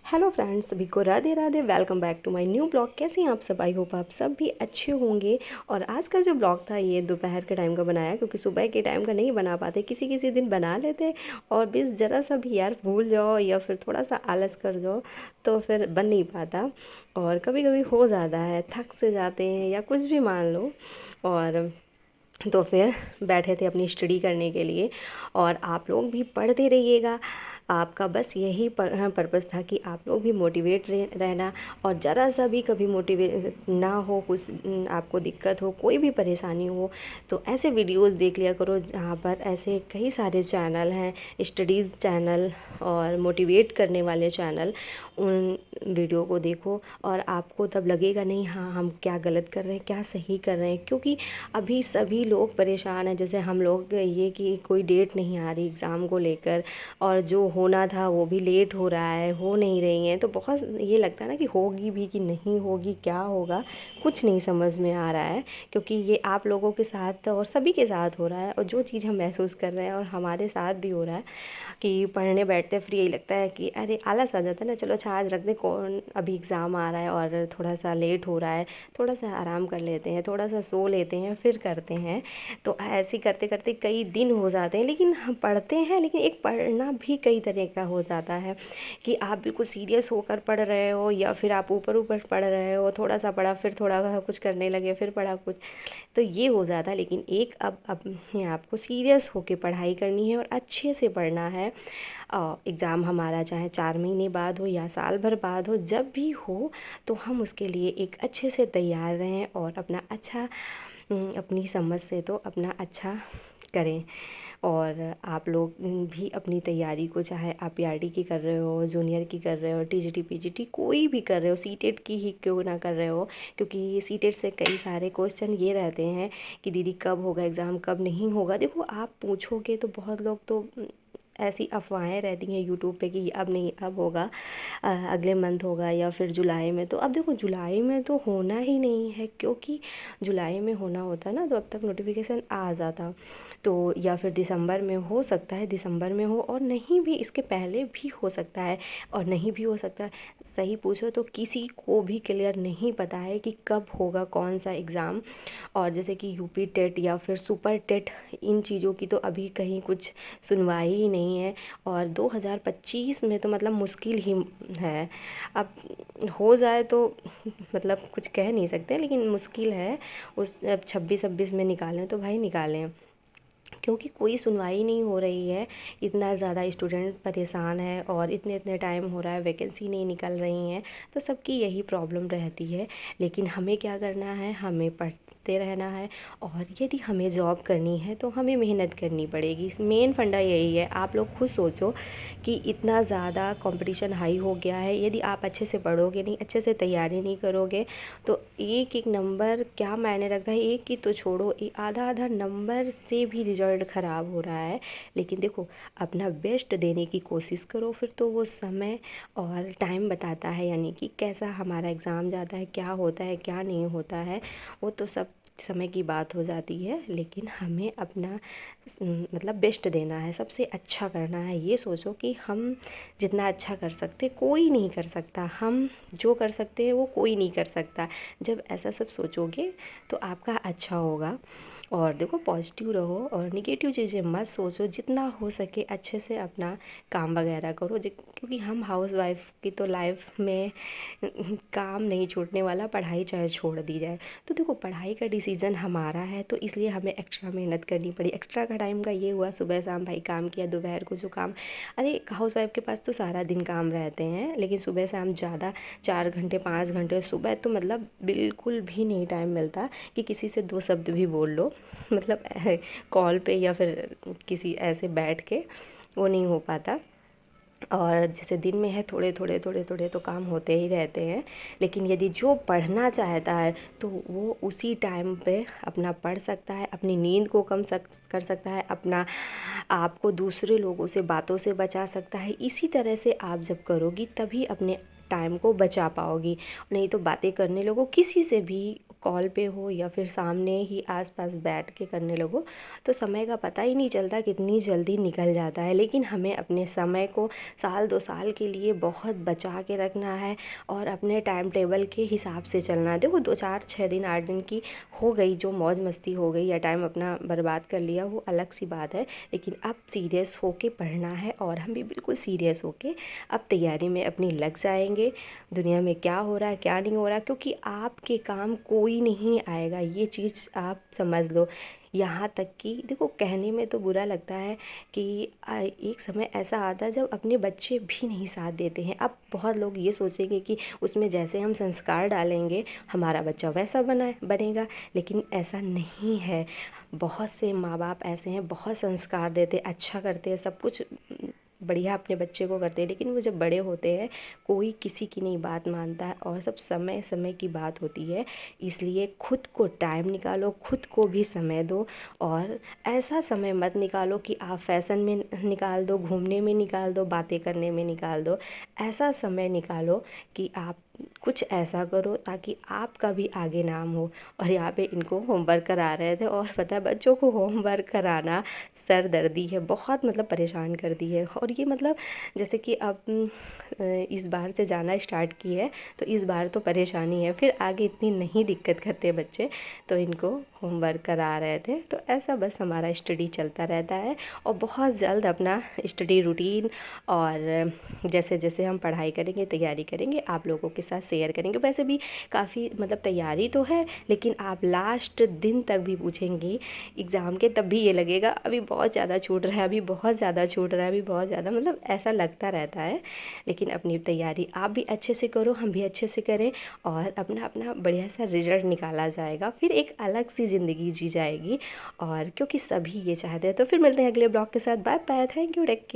Hello friends, सभी को Radhe Radhe. Welcome back to my new blog. कैसे हैं आप सब? आई होप आप सब भी अच्छे होंगे। और आज का जो ब्लॉग था ये दोपहर के टाइम का बनाया, क्योंकि सुबह के टाइम का नहीं बना पाते, किसी किसी दिन बना लेते और बस ज़रा सा भी यार भूल जाओ या फिर थोड़ा सा आलस कर जाओ तो फिर बन नहीं पाता। और कभी कभी हो जाता है, थक से जाते हैं या कुछ भी मान लो। और तो फिर बैठे थे अपनी स्टडी करने के लिए। और आप लोग भी पढ़ते रहिएगा। आपका बस यही पर्पस था कि आप लोग भी मोटिवेट रहना। और ज़रा सा भी कभी मोटिवेट ना हो, कुछ आपको दिक्कत हो, कोई भी परेशानी हो, तो ऐसे वीडियोस देख लिया करो जहाँ पर ऐसे कई सारे चैनल हैं, स्टडीज़ चैनल और मोटिवेट करने वाले चैनल। उन वीडियो को देखो और आपको तब लगेगा नहीं हाँ हम क्या गलत कर रहे हैं, क्या सही कर रहे हैं। क्योंकि अभी सभी लोग परेशान हैं, जैसे हम लोग ये कि कोई डेट नहीं आ रही एग्ज़ाम को लेकर, और जो होना था वो भी लेट हो रहा है, हो नहीं रही हैं। तो बहुत ये लगता है ना कि होगी भी कि नहीं होगी, क्या होगा, कुछ नहीं समझ में आ रहा है। क्योंकि ये आप लोगों के साथ और सभी के साथ हो रहा है, और जो चीज़ हम महसूस कर रहे हैं और हमारे साथ भी हो रहा है कि पढ़ने बैठते फ्री यही लगता है कि अरे आलस आ जाता है ना, चलो अच्छा आज रख दे, कौन अभी एग्ज़ाम आ रहा है और थोड़ा सा लेट हो रहा है, थोड़ा सा आराम कर लेते हैं, थोड़ा सा सो लेते हैं, फिर करते हैं। तो ऐसे करते करते कई दिन हो जाते हैं, लेकिन हम पढ़ते हैं। लेकिन एक पढ़ना भी कई तरह का हो जाता है कि आप बिल्कुल सीरियस होकर पढ़ रहे हो, या फिर आप ऊपर ऊपर पढ़ रहे हो, थोड़ा सा पढ़ा फिर थोड़ा सा कुछ करने लगे, फिर पढ़ा कुछ, तो ये हो जाता है। लेकिन एक अब आपको सीरियस होकर पढ़ाई करनी है और अच्छे से पढ़ना है। एग्ज़ाम हमारा चाहे 4 महीने बाद हो या साल भर बाद हो, जब भी हो तो हम उसके लिए एक अच्छे से तैयार रहें और अपना अच्छा अपनी समझ से तो अपना अच्छा करें। और आप लोग भी अपनी तैयारी को, चाहे आप पीआरटी की कर रहे हो, जूनियर की कर रहे हो, टीजीटी पीजीटी कोई भी कर रहे हो, सीटेट की ही क्यों ना कर रहे हो, क्योंकि सीटेट से कई सारे क्वेश्चन ये रहते हैं कि दीदी कब होगा एग्ज़ाम, कब नहीं होगा। देखो आप पूछोगे तो बहुत लोग तो ऐसी अफवाहें रहती हैं यूट्यूब पे कि अब नहीं अब होगा, अगले मंथ होगा या फिर जुलाई में। तो अब देखो जुलाई में तो होना ही नहीं है, क्योंकि जुलाई में होना होता ना तो अब तक नोटिफिकेशन आ जाता। तो या फिर दिसंबर में हो सकता है, दिसंबर में हो, और नहीं भी इसके पहले भी हो सकता है, और नहीं भी हो सकता है। सही पूछो तो किसी को भी क्लियर नहीं पता है कि कब होगा कौन सा एग्ज़ाम। और जैसे कि यूपी टेट या फिर सुपर टेट, इन चीज़ों की तो अभी कहीं कुछ सुनवाई ही नहीं है। और 2025 में तो मतलब मुश्किल ही है। अब हो जाए तो मतलब कुछ कह नहीं सकते, लेकिन मुश्किल है। उस अब 26-26 में निकालें तो भाई निकालें, क्योंकि कोई सुनवाई नहीं हो रही है। इतना ज़्यादा स्टूडेंट परेशान है और इतने इतने टाइम हो रहा है, वैकेंसी नहीं निकल रही हैं। तो सबकी यही प्रॉब्लम रहती है। लेकिन हमें क्या करना है, हमें पढ़ते रहना है। और यदि हमें जॉब करनी है तो हमें मेहनत करनी पड़ेगी। मेन फंडा यही है। आप लोग खुद सोचो कि इतना ज़्यादा कंपटीशन हाई हो गया है, यदि आप अच्छे से पढ़ोगे नहीं, अच्छे से तैयारी नहीं करोगे, तो एक एक नंबर क्या मायने रखता है। एक की तो छोड़ो, आधा आधा नंबर से भी रिजल्ट ख़राब हो रहा है। लेकिन देखो अपना बेस्ट देने की कोशिश करो, फिर तो वो समय और टाइम बताता है, यानी कि कैसा हमारा एग्ज़ाम जाता है, क्या होता है क्या नहीं होता है, वो तो सब समय की बात हो जाती है। लेकिन हमें अपना मतलब बेस्ट देना है, सबसे अच्छा करना है। ये सोचो कि हम जितना अच्छा कर सकते कोई नहीं कर सकता, हम जो कर सकते हैं वो कोई नहीं कर सकता। जब ऐसा सब सोचोगे तो आपका अच्छा होगा। और देखो पॉजिटिव रहो और निगेटिव चीज़ें मत सोचो। जितना हो सके अच्छे से अपना काम वगैरह करो, क्योंकि हम हाउस वाइफ की तो लाइफ में काम नहीं छूटने वाला, पढ़ाई चाहे छोड़ दी जाए। तो देखो पढ़ाई का डिसीज़न हमारा है, तो इसलिए हमें एक्स्ट्रा मेहनत करनी पड़ी। एक्स्ट्रा का टाइम का ये हुआ, सुबह शाम भाई काम किया, दोपहर को जो काम, अरे हाउस वाइफ के पास तो सारा दिन काम रहते हैं, लेकिन सुबह शाम ज़्यादा 4 घंटे 5 घंटे सुबह तो मतलब बिल्कुल भी नहीं टाइम मिलता कि किसी से दो शब्द भी बोल लो। मतलब कॉल पे या फिर किसी ऐसे बैठ के वो नहीं हो पाता। और जैसे दिन में है थोड़े थोड़े थोड़े थोड़े तो काम होते ही रहते हैं। लेकिन यदि जो पढ़ना चाहता है तो वो उसी टाइम पे अपना पढ़ सकता है, अपनी नींद को कम कर सकता है, अपना आपको दूसरे लोगों से बातों से बचा सकता है। इसी तरह से आप जब करोगी तभी अपने टाइम को बचा पाओगी। नहीं तो बातें करने लगो किसी से भी, कॉल पे हो या फिर सामने ही आसपास बैठ के करने लगो तो समय का पता ही नहीं चलता, कितनी जल्दी निकल जाता है। लेकिन हमें अपने समय को साल 2 साल के लिए बहुत बचा के रखना है और अपने टाइम टेबल के हिसाब से चलना है। देखो 2 4 6 दिन 8 दिन की हो गई जो मौज मस्ती हो गई या टाइम अपना बर्बाद कर लिया, वो अलग सी बात है। लेकिन अब सीरियस होके पढ़ना है और हम भी बिल्कुल सीरियस होके अब तैयारी में अपनी लग जाएंगे। दुनिया में क्या हो रहा है क्या नहीं हो रहा, क्योंकि आपके काम कोई नहीं आएगा, ये चीज़ आप समझ लो। यहाँ तक कि देखो कहने में तो बुरा लगता है कि एक समय ऐसा आता है जब अपने बच्चे भी नहीं साथ देते हैं। अब बहुत लोग ये सोचेंगे कि उसमें जैसे हम संस्कार डालेंगे हमारा बच्चा वैसा बनेगा, लेकिन ऐसा नहीं है। बहुत से माँ बाप ऐसे हैं, बहुत संस्कार देते, अच्छा करते हैं, सब कुछ बढ़िया अपने बच्चे को करते हैं, लेकिन वो जब बड़े होते हैं कोई किसी की नहीं बात मानता है और सब समय समय की बात होती है। इसलिए खुद को टाइम निकालो, खुद को भी समय दो और ऐसा समय मत निकालो कि आप फैशन में निकाल दो, घूमने में निकाल दो, बातें करने में निकाल दो। ऐसा समय निकालो कि आप कुछ ऐसा करो ताकि आपका भी आगे नाम हो। और यहाँ पे इनको होमवर्क करा रहे थे और पता है बच्चों को होमवर्क कराना सर दर्दी है, बहुत मतलब परेशान कर दी है। और ये मतलब जैसे कि अब इस बार से जाना स्टार्ट की है तो इस बार तो परेशानी है, फिर आगे इतनी नहीं दिक्कत करते बच्चे, तो इनको होमवर्क करा रहे थे। तो ऐसा बस हमारा स्टडी चलता रहता है और बहुत जल्द अपना स्टडी रूटीन और जैसे जैसे हम पढ़ाई करेंगे तैयारी करेंगे आप लोगों के साथ शेयर करेंगे। वैसे भी काफ़ी मतलब तैयारी तो है, लेकिन आप लास्ट दिन तक भी पूछेंगी एग्ज़ाम के, तब भी ये लगेगा अभी बहुत ज़्यादा छूट रहा है, अभी बहुत ज़्यादा छूट रहा है, अभी बहुत ज़्यादा, मतलब ऐसा लगता रहता है। लेकिन अपनी तैयारी आप भी अच्छे से करो, हम भी अच्छे से करें और अपना अपना बढ़िया सा रिजल्ट निकाला जाएगा, फिर एक अलग सी ज़िंदगी जी जाएगी। और क्योंकि सभी ये चाहते हैं। तो फिर मिलते हैं अगले ब्लॉग के साथ। Bye bye, thank you, take care.